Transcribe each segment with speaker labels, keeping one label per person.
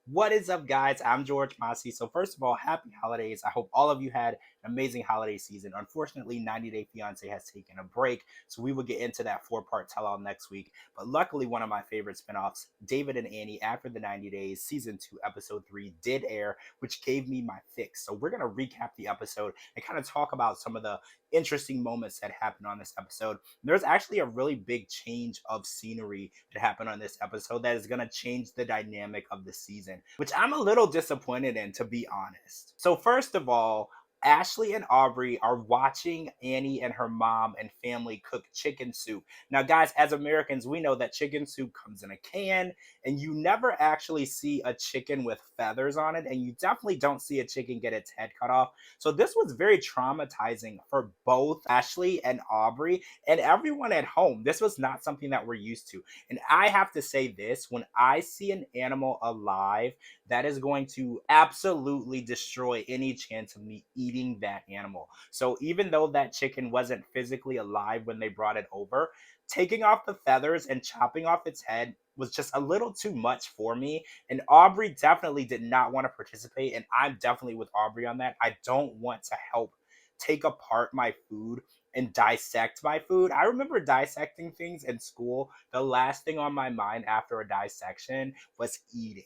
Speaker 1: What is up, guys? I'm George Mossey. So, first of all, happy holidays. I hope all of you had an amazing holiday season. Unfortunately, 90 Day Fiance has taken a break, so we will get into that four-part tell-all next week. But luckily, one of my favorite spinoffs, David and Annie, after the 90 Days, season 2, episode 3, did air, which gave me my fix. So, we're going to recap the episode and kind of talk about some of the interesting moments that happened on this episode. There's actually a really big change of scenery that happened on this episode that is going to change the dynamic of the season, which I'm a little disappointed in, to be honest. So, first of all, Ashley and Aubrey are watching Annie and her mom and family cook chicken soup. Now, guys, as Americans, we know that chicken soup comes in a can, and you never actually see a chicken with feathers on it, and you definitely don't see a chicken get its head cut off. So, this was very traumatizing for both Ashley and Aubrey and everyone at home. This was not something that we're used to. And I have to say this, when I see an animal alive, that is going to absolutely destroy any chance of me eating that animal. So even though that chicken wasn't physically alive when they brought it over, taking off the feathers and chopping off its head was just a little too much for me. And Aubrey definitely did not want to participate. And I'm definitely with Aubrey on that. I don't want to help take apart my food and dissect my food. I remember dissecting things in school. The last thing on my mind after a dissection was eating.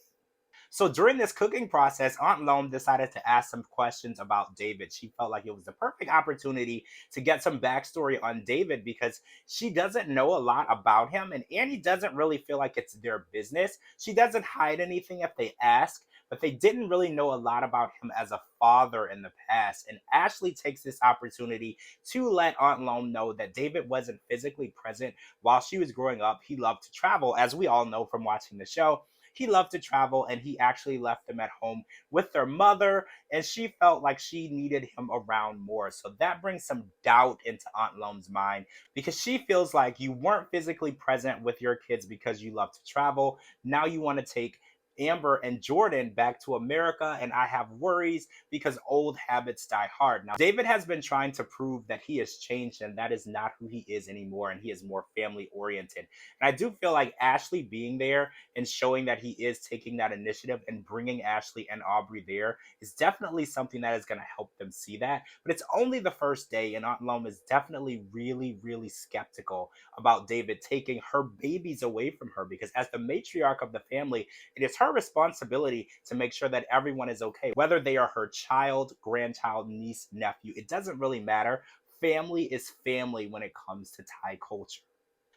Speaker 1: So during this cooking process, Aunt Lome decided to ask some questions about David. She felt like it was the perfect opportunity to get some backstory on David because she doesn't know a lot about him, and Annie doesn't really feel like it's their business. She doesn't hide anything if they ask, but they didn't really know a lot about him as a father in the past. And Ashley takes this opportunity to let Aunt Lome know that David wasn't physically present while she was growing up. He loved to travel, as we all know from watching the show. He loved to travel, and he actually left them at home with their mother, and she felt like she needed him around more. So that brings some doubt into Aunt Lome's mind because she feels like you weren't physically present with your kids because you love to travel. Now you want to take Amber and Jordan back to America, and I have worries because old habits die hard. Now, David has been trying to prove that he has changed and that is not who he is anymore, and he is more family oriented. And I do feel like Ashley being there and showing that he is taking that initiative and bringing Ashley and Aubrey there is definitely something that is going to help them see that. But it's only the first day, and Aunt Lome is definitely really, really skeptical about David taking her babies away from her because, as the matriarch of the family, it is her responsibility to make sure that everyone is okay, whether they are her child, grandchild, niece, nephew. It doesn't really matter. Family is family when it comes to Thai culture.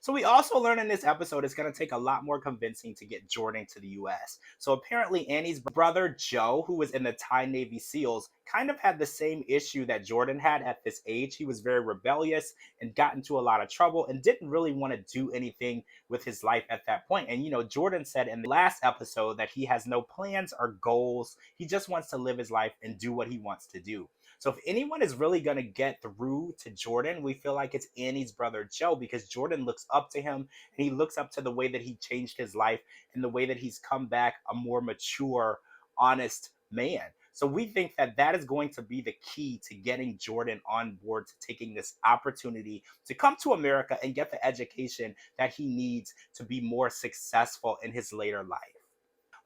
Speaker 1: So we also learn in this episode it's going to take a lot more convincing to get Jordan to the US. So apparently Annie's brother Joe, who was in the Thai Navy SEALs, kind of had the same issue that Jordan had at this age. He was very rebellious and got into a lot of trouble and didn't really want to do anything with his life at that point. And Jordan said in the last episode that he has no plans or goals. He just wants to live his life and do what he wants to do. So if anyone is really going to get through to Jordan, we feel like it's Annie's brother Joe because Jordan looks up to him and he looks up to the way that he changed his life and the way that he's come back a more mature, honest man. So we think that that is going to be the key to getting Jordan on board to taking this opportunity to come to America and get the education that he needs to be more successful in his later life.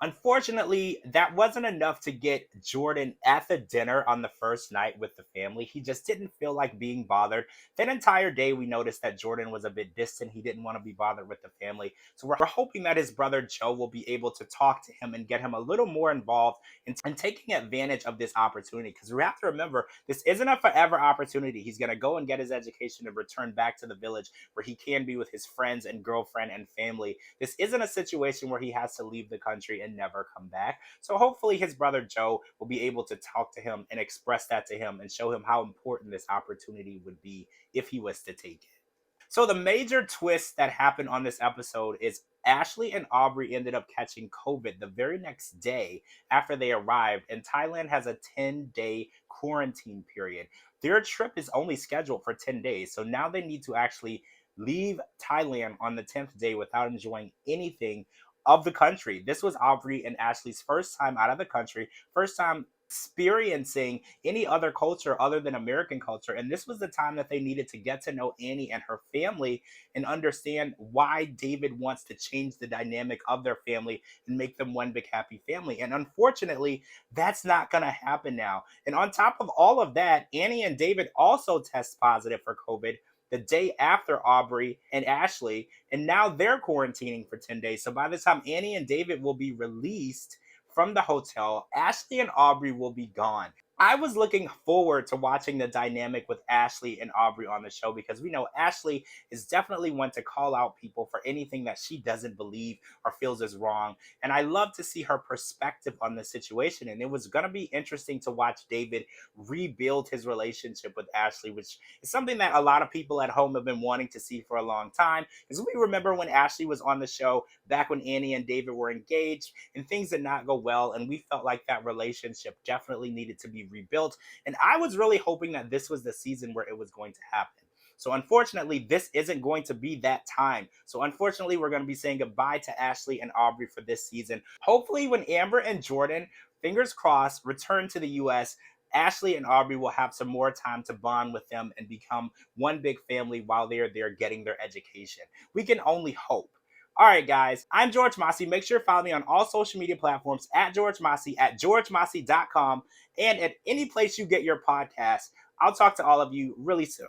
Speaker 1: Unfortunately, that wasn't enough to get Jordan at the dinner on the first night with the family. He just didn't feel like being bothered. That entire day, we noticed that Jordan was a bit distant. He didn't want to be bothered with the family. So we're hoping that his brother Joe will be able to talk to him and get him a little more involved in taking advantage of this opportunity. Because we have to remember, this isn't a forever opportunity. He's going to go and get his education and return back to the village where he can be with his friends and girlfriend and family. This isn't a situation where he has to leave the country and never come back. So hopefully his brother Joe will be able to talk to him and express that to him and show him how important this opportunity would be if he was to take it. So the major twist that happened on this episode is Ashley and Aubrey ended up catching COVID the very next day after they arrived, and Thailand has a 10-day quarantine period. Their trip is only scheduled for 10 days, so now they need to actually leave Thailand on the 10th day without enjoying anything of the country. This was Aubrey and Ashley's first time out of the country, first time experiencing any other culture other than American culture. And this was the time that they needed to get to know Annie and her family and understand why David wants to change the dynamic of their family and make them one big happy family. And unfortunately, that's not going to happen now. And on top of all of that, Annie and David also test positive for COVID the day after Aubrey and Ashley, and now they're quarantining for 10 days. So by the time Annie and David will be released from the hotel, Ashley and Aubrey will be gone. I was looking forward to watching the dynamic with Ashley and Aubrey on the show because we know Ashley is definitely one to call out people for anything that she doesn't believe or feels is wrong. And I love to see her perspective on the situation. And it was going to be interesting to watch David rebuild his relationship with Ashley, which is something that a lot of people at home have been wanting to see for a long time. Because we remember when Ashley was on the show back when Annie and David were engaged and things did not go well. And we felt like that relationship definitely needed to be rebuilt. And I was really hoping that this was the season where it was going to happen. So unfortunately, this isn't going to be that time. So unfortunately, we're going to be saying goodbye to Ashley and Aubrey for this season. Hopefully, when Amber and Jordan, fingers crossed, return to the US, Ashley and Aubrey will have some more time to bond with them and become one big family while they are there getting their education. We can only hope. All right, guys, I'm George Mossey. Make sure to follow me on all social media platforms at George Mossey, at georgemossey.com, and at any place you get your podcasts. I'll talk to all of you really soon.